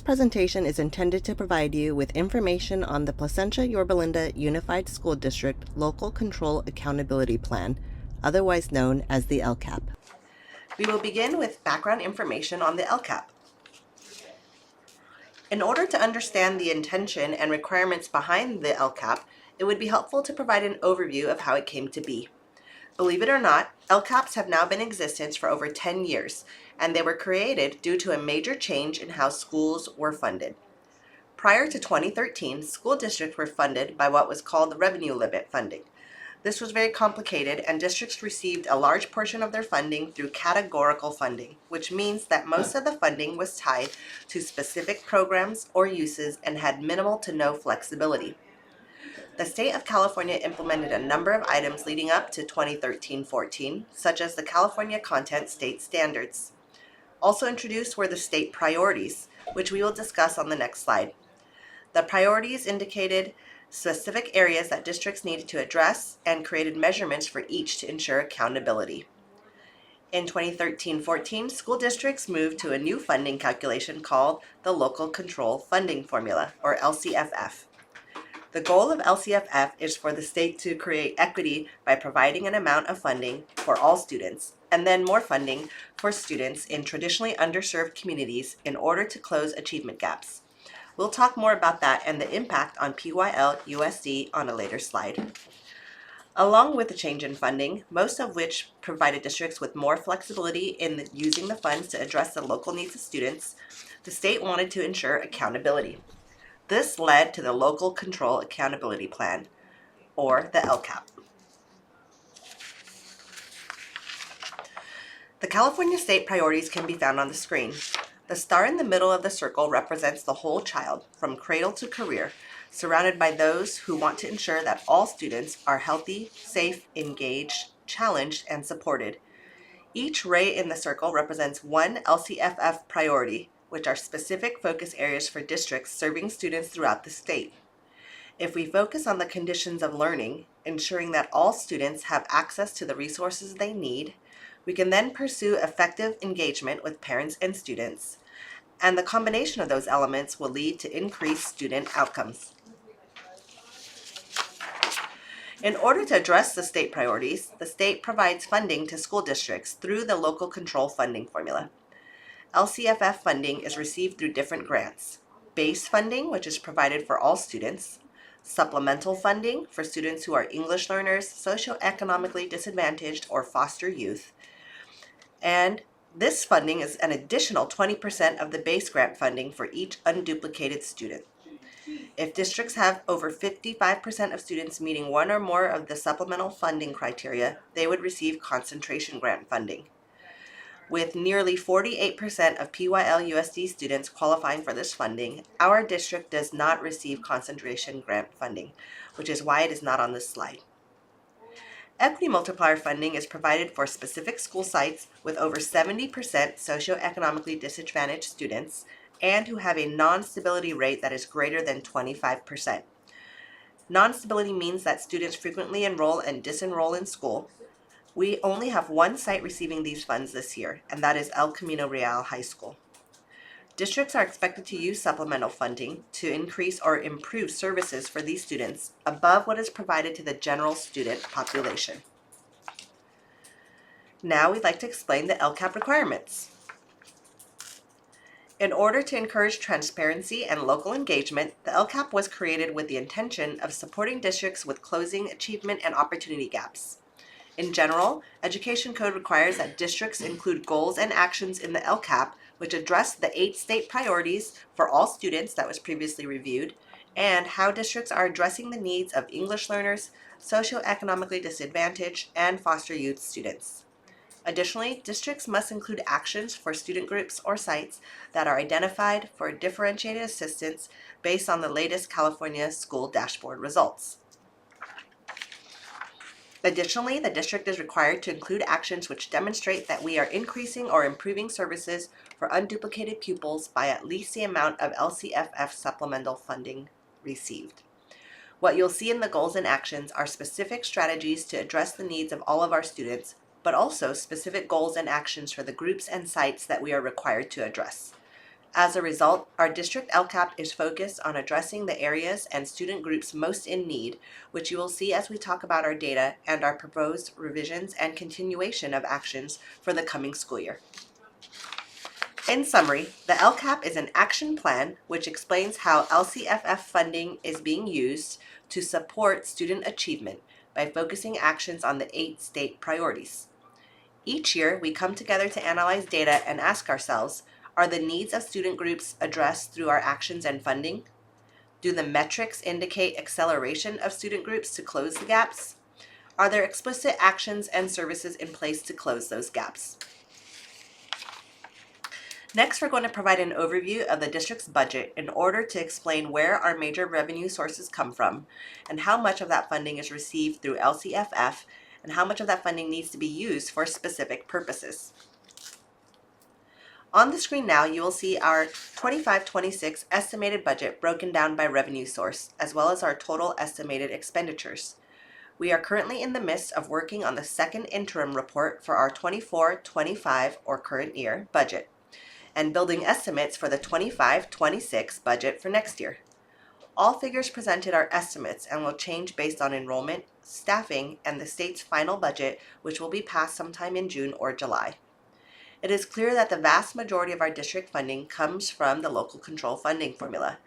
presentation is intended to provide you with information on the Placentia-Yorba Unified School District Local Control Accountability Plan, otherwise known as the LCAP. We will begin with background information on the LCAP. In order to understand the intention and requirements behind the LCAP, it would be helpful to provide an overview of how it came to be. Believe it or not, LCAPs have now been in existence for over 10 years, and they were created due to a major change in how schools were funded. Prior to 2013, school districts were funded by what was called the revenue limit funding. This was very complicated, and districts received a large portion of their funding through categorical funding, which means that most of the funding was tied to specific programs or uses and had minimal to no flexibility. The state of California implemented a number of items leading up to 2013-14, such as the California Content State Standards. Also introduced were the state priorities, which we will discuss on the next slide. The priorities indicated specific areas that districts needed to address and created measurements for each to ensure accountability. In 2013-14, school districts moved to a new funding calculation called the Local Control Funding Formula, or LCFF. The goal of LCFF is for the state to create equity by providing an amount of funding for all students, and then more funding for students in traditionally underserved communities in order to close achievement gaps. We'll talk more about that and the impact on PYL-USD on a later slide. Along with the change in funding, most of which provided districts with more flexibility in using the funds to address the local needs of students, the state wanted to ensure accountability. This led to the Local Control Accountability Plan, or the LCAP. The California state priorities can be found on the screen. The star in the middle of the circle represents the whole child, from cradle to career, surrounded by those who want to ensure that all students are healthy, safe, engaged, challenged, and supported. Each ray in the circle represents one LCFF priority, which are specific focus areas for districts serving students throughout the state. If we focus on the conditions of learning, ensuring that all students have access to the resources they need, we can then pursue effective engagement with parents and students, and the combination of those elements will lead to increased student outcomes. In order to address the state priorities, the state provides funding to school districts through the Local Control Funding Formula. LCFF funding is received through different grants: base funding, which is provided for all students; supplemental funding for students who are English learners, socioeconomically disadvantaged, or foster youth. And this funding is an additional 20% of the base grant funding for each unduplicated student. If districts have over 55% of students meeting one or more of the supplemental funding criteria, they would receive concentration grant funding. With nearly 48% of PYL-USD students qualifying for this funding, our district does not receive concentration grant funding, which is why it is not on this slide. Equity multiplier funding is provided for specific school sites with over 70% socioeconomically disadvantaged students and who have a non-stability rate that is greater than 25%. Non-stability means that students frequently enroll and disenroll in school. We only have one site receiving these funds this year, and that is El Camino Real High School. Districts are expected to use supplemental funding to increase or improve services for these students above what is provided to the general student population. Now we'd like to explain the LCAP requirements. In order to encourage transparency and local engagement, the LCAP was created with the intention of supporting districts with closing achievement and opportunity gaps. In general, Education Code requires that districts include goals and actions in the LCAP which address the 8 state priorities for all students that was previously reviewed, and how districts are addressing the needs of English learners, socioeconomically disadvantaged, and foster youth students. Additionally, districts must include actions for student groups or sites that are identified for differentiated assistance based on the latest California School Dashboard results. Additionally, the district is required to include actions which demonstrate that we are increasing or improving services for unduplicated pupils by at least the amount of LCFF supplemental funding received. What you'll see in the goals and actions are specific strategies to address the needs of all of our students, but also specific goals and actions for the groups and sites that we are required to address. As a result, our district LCAP is focused on addressing the areas and student groups most in need, which you will see as we talk about our data and our proposed revisions and continuation of actions for the coming school year. In summary, the LCAP is an action plan which explains how LCFF funding is being used to support student achievement by focusing actions on the 8 state priorities. Each year, we come together to analyze data and ask ourselves, are the needs of student groups addressed through our actions and funding? Do the metrics indicate acceleration of student groups to close the gaps? Are there explicit actions and services in place to close those gaps? Next, we're going to provide an overview of the district's budget in order to explain where our major revenue sources come from and how much of that funding is received through LCFF and how much of that funding needs to be used for specific purposes. On the screen now, you will see our 25-26 estimated budget broken down by revenue source, as well as our total estimated expenditures. We are currently in the midst of working on the second interim report for our 24-25 or current year budget, and building estimates for the 25-26 budget for next year. All figures presented are estimates and will change based on enrollment, staffing, and the state's final budget, which will be passed sometime in June or July. It is clear that the vast majority of our district funding comes from the local control funding formula.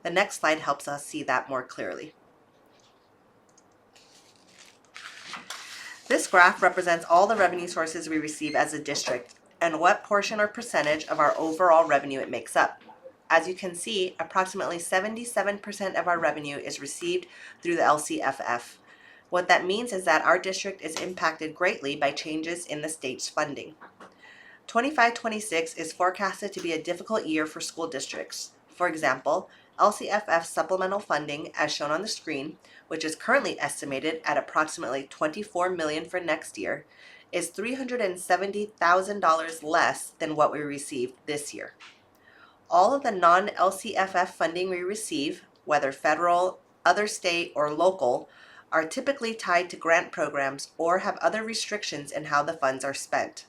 The next slide helps us see that more clearly. This graph represents all the revenue sources we receive as a district and what portion or percentage of our overall revenue it makes up. As you can see, approximately 77% of our revenue is received through the LCFF. What that means is that our district is impacted greatly by changes in the state's funding. 25-26 is forecasted to be a difficult year for school districts. For example, LCFF supplemental funding, as shown on the screen, which is currently estimated at approximately $24 million for next year, is $370,000 less than what we received this year. All of the non-LCFF funding we receive, whether federal, other state, or local, are typically tied to grant programs or have other restrictions in how the funds are spent.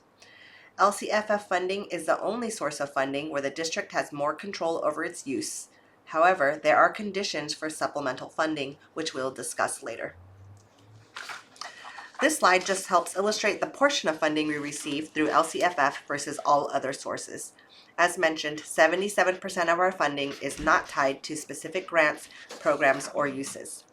LCFF funding is the only source of funding where the district has more control over its use. However, there are conditions for supplemental funding, which we'll discuss later. This slide just helps illustrate the portion of funding we receive through LCFF versus all other sources. As mentioned, 77% of our funding is not tied to specific grants, programs, or uses.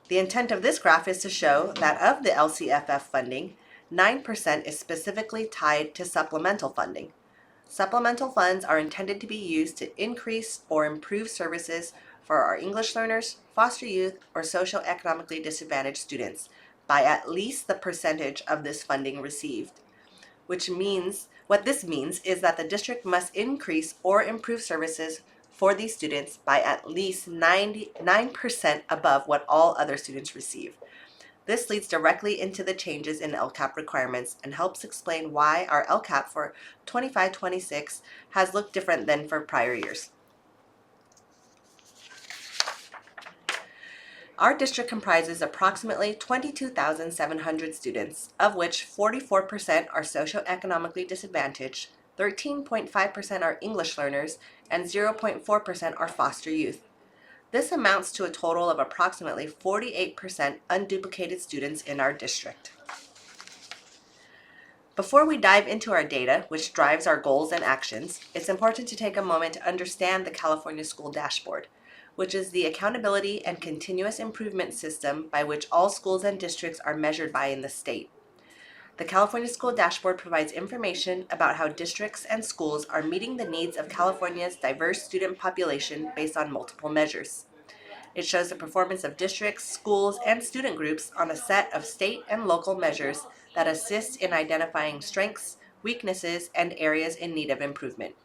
The intent of this graph is to show that of the LCFF funding, 9% is specifically tied to supplemental funding. Supplemental funds are intended to be used to increase or improve services for our English learners, foster youth, or socioeconomically disadvantaged students by at least the percentage of this funding received. What this means is that the district must increase or improve services for these students by at least 99% above what all other students receive. This leads directly into the changes in LCAP requirements and helps explain why our LCAP for 25-26 has looked different than for prior years. Our district comprises approximately 22,700 students, of which 44% are socioeconomically disadvantaged, 13.5% are English learners, and 0.4% are foster youth. This amounts to a total of approximately 48% unduplicated students in our district. Before we dive into our data, which drives our goals and actions, it's important to take a moment to understand the California School Dashboard, which is the accountability and continuous improvement system by which all schools and districts are measured by in the state. The California School Dashboard provides information about how districts and schools are meeting the needs of California's diverse student population based on multiple measures. It shows the performance of districts, schools, and student groups on a set of state and local measures that assist in identifying strengths, weaknesses, and areas in need of improvement.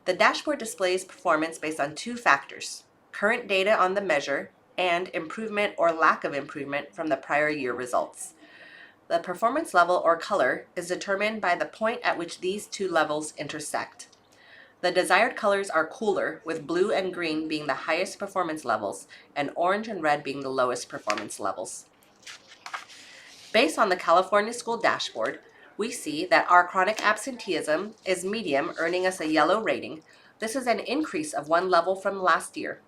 The dashboard displays performance based on 2 factors: current data on the measure and improvement or lack of improvement from the prior year results. The performance level, or color, is determined by the point at which these 2 levels intersect. The desired colors are cooler, with blue and green being the highest performance levels and orange and red being the lowest performance levels. Based on the California School Dashboard, we see that our chronic absenteeism is medium, earning us a yellow rating. This is an increase of 1 level from last year.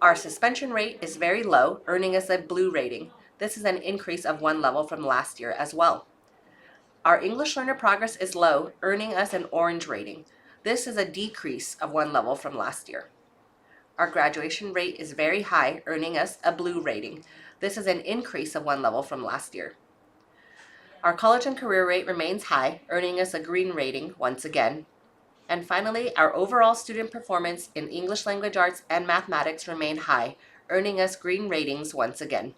Our suspension rate is very low, earning us a blue rating. This is an increase of 1 level from last year as well. Our English learner progress is low, earning us an orange rating. This is a decrease of 1 level from last year. Our graduation rate is very high, earning us a blue rating. This is an increase of 1 level from last year. Our college and career rate remains high, earning us a green rating once again. And finally, our overall student performance in English language arts and mathematics remain high, earning us green ratings once again.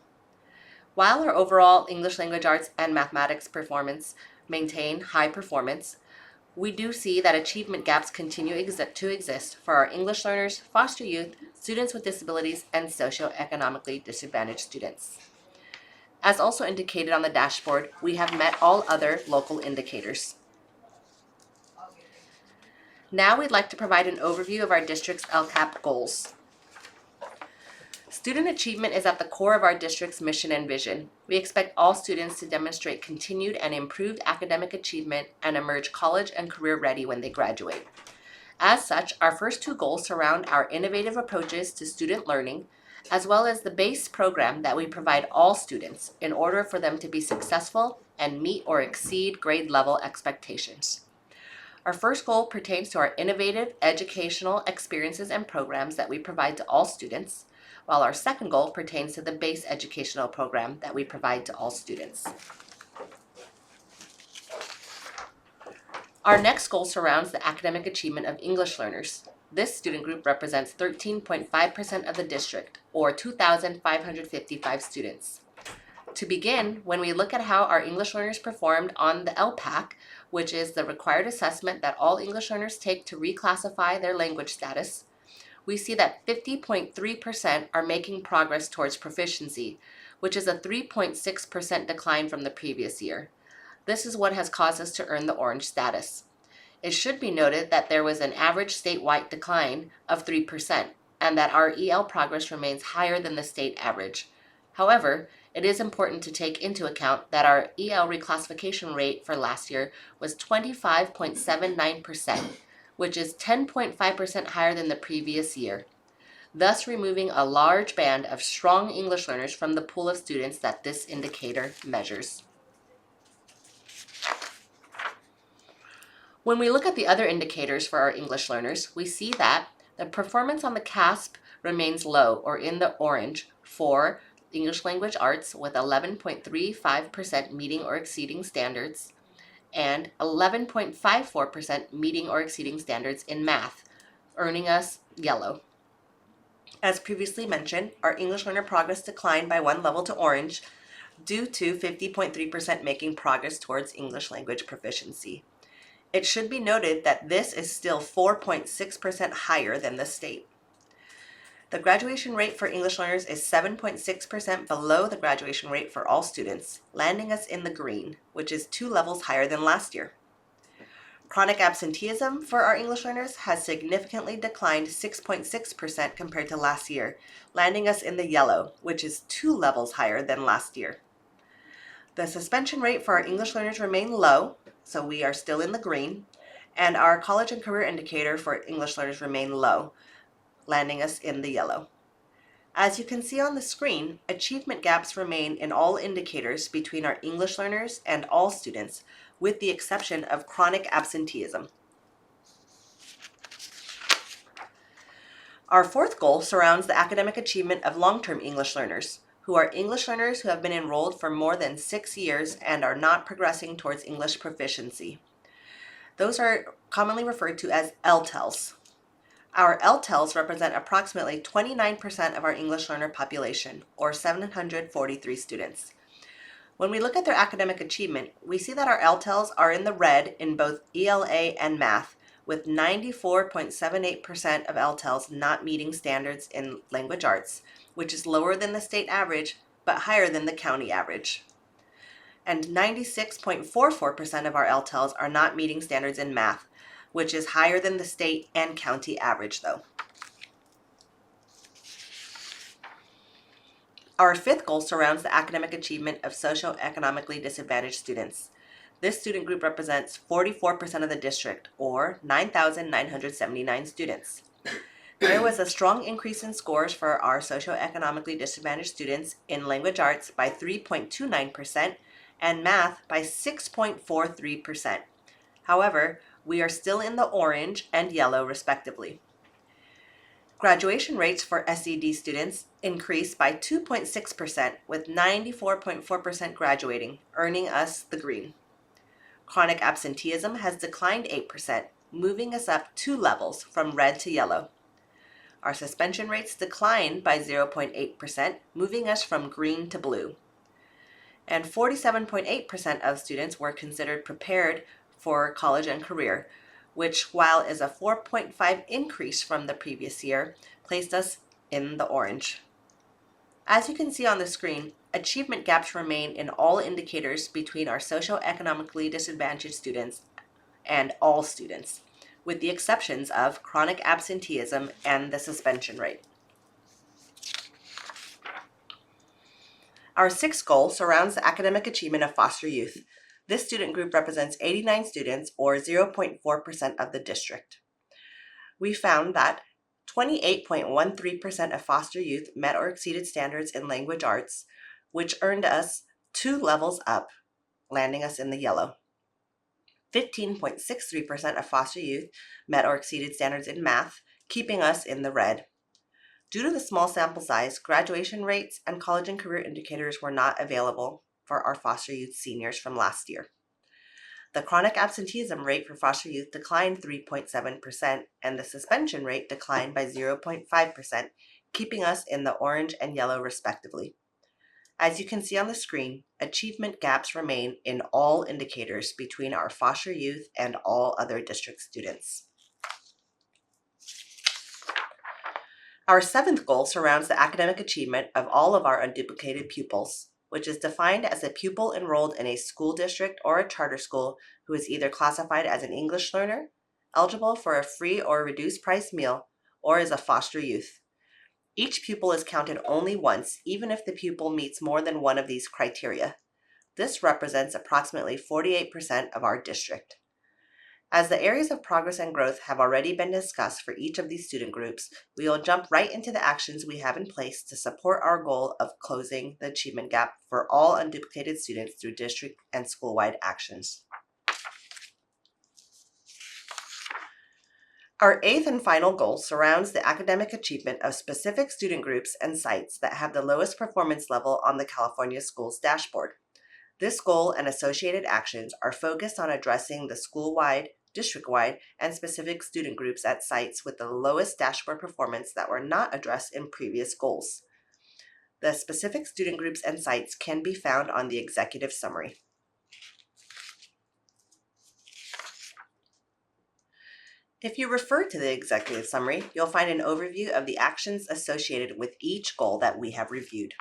While our overall English language arts and mathematics performance maintain high performance, we do see that achievement gaps continue to exist for our English learners, foster youth, students with disabilities, and socioeconomically disadvantaged students. As also indicated on the dashboard, we have met all other local indicators. Now we'd like to provide an overview of our district's LCAP goals. Student achievement is at the core of our district's mission and vision. We expect all students to demonstrate continued and improved academic achievement and emerge college and career ready when they graduate. As such, our first two goals surround our innovative approaches to student learning, as well as the base program that we provide all students in order for them to be successful and meet or exceed grade level expectations. Our first goal pertains to our innovative educational experiences and programs that we provide to all students, while our second goal pertains to the base educational program that we provide to all students. Our next goal surrounds the academic achievement of English learners. This student group represents 13.5% of the district, or 2,555 students. To begin, when we look at how our English learners performed on the LPAC, which is the required assessment that all English learners take to reclassify their language status, we see that 50.3% are making progress towards proficiency, which is a 3.6% decline from the previous year. This is what has caused us to earn the orange status. It should be noted that there was an average statewide decline of 3%, and that our EL progress remains higher than the state average. However, it is important to take into account that our EL reclassification rate for last year was 25.79%, which is 10.5% higher than the previous year, thus removing a large band of strong English learners from the pool of students that this indicator measures. When we look at the other indicators for our English learners, we see that the performance on the CASP remains low, or in the orange, for English language arts with 11.35% meeting or exceeding standards, and 11.54% meeting or exceeding standards in math, earning us yellow. As previously mentioned, our English learner progress declined by 1 level to orange due to 50.3% making progress towards English language proficiency. It should be noted that this is still 4.6% higher than the state. The graduation rate for English learners is 7.6% below the graduation rate for all students, landing us in the green, which is 2 levels higher than last year. Chronic absenteeism for our English learners has significantly declined 6.6% compared to last year, landing us in the yellow, which is 2 levels higher than last year. The suspension rate for our English learners remain low, so we are still in the green, and our college and career indicator for English learners remain low, landing us in the yellow. As you can see on the screen, achievement gaps remain in all indicators between our English learners and all students, with the exception of chronic absenteeism. Our fourth goal surrounds the academic achievement of long-term English learners, who are English learners who have been enrolled for more than 6 years and are not progressing towards English proficiency. Those are commonly referred to as LTELs. Our LTELs represent approximately 29% of our English learner population, or 743 students. When we look at their academic achievement, we see that our LTELs are in the red in both ELA and math, with 94.78% of LTELs not meeting standards in language arts, which is lower than the state average, but higher than the county average. And 96.44% of our LTELs are not meeting standards in math, which is higher than the state and county average though. Our fifth goal surrounds the academic achievement of socioeconomically disadvantaged students. This student group represents 44% of the district, or 9,979 students. There was a strong increase in scores for our socioeconomically disadvantaged students in language arts by 3.29% and math by 6.43%. However, we are still in the orange and yellow respectively. Graduation rates for SED students increased by 2.6%, with 94.4% graduating, earning us the green. Chronic absenteeism has declined 8%, moving us up 2 levels from red to yellow. Our suspension rates declined by 0.8%, moving us from green to blue. And 47.8% of students were considered prepared for college and career, which, while is a 4.5 increase from the previous year, placed us in the orange. As you can see on the screen, achievement gaps remain in all indicators between our socioeconomically disadvantaged students and all students, with the exceptions of chronic absenteeism and the suspension rate. Our sixth goal surrounds the academic achievement of foster youth. This student group represents 89 students, or 0.4% of the district. We found that 28.13% of foster youth met or exceeded standards in language arts, which earned us 2 levels up, landing us in the yellow. 15.63% of foster youth met or exceeded standards in math, keeping us in the red. Due to the small sample size, graduation rates and college and career indicators were not available for our foster youth seniors from last year. The chronic absenteeism rate for foster youth declined 3.7%, and the suspension rate declined by 0.5%, keeping us in the orange and yellow respectively. As you can see on the screen, achievement gaps remain in all indicators between our foster youth and all other district students. Our seventh goal surrounds the academic achievement of all of our unduplicated pupils, which is defined as a pupil enrolled in a school district or a charter school who is either classified as an English learner, eligible for a free or reduced price meal, or is a foster youth. Each pupil is counted only once, even if the pupil meets more than one of these criteria. This represents approximately 48% of our district. As the areas of progress and growth have already been discussed for each of these student groups, we will jump right into the actions we have in place to support our goal of closing the achievement gap for all unduplicated students through district and school-wide actions. Our eighth and final goal surrounds the academic achievement of specific student groups and sites that have the lowest performance level on the California Schools dashboard. This goal and associated actions are focused on addressing the school-wide, district-wide, and specific student groups at sites with the lowest dashboard performance that were not addressed in previous goals. The specific student groups and sites can be found on the executive summary. If you refer to the executive summary, you'll find an overview of the actions associated with each goal that we have reviewed.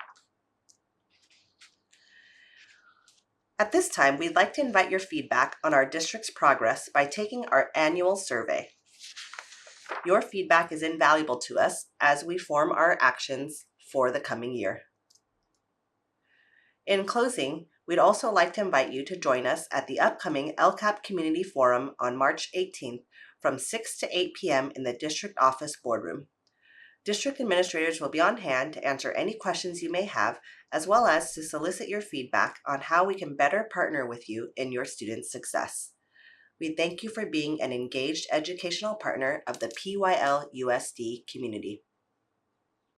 At this time, we'd like to invite your feedback on our district's progress by taking our annual survey. Your feedback is invaluable to us as we form our actions for the coming year. In closing, we'd also like to invite you to join us at the upcoming LCAP Community Forum on March 18th from 6 to 8 p.m. in the district office boardroom. District administrators will be on hand to answer any questions you may have, as well as to solicit your feedback on how we can better partner with you in your students' success. We thank you for being an engaged educational partner of the PYL USD community.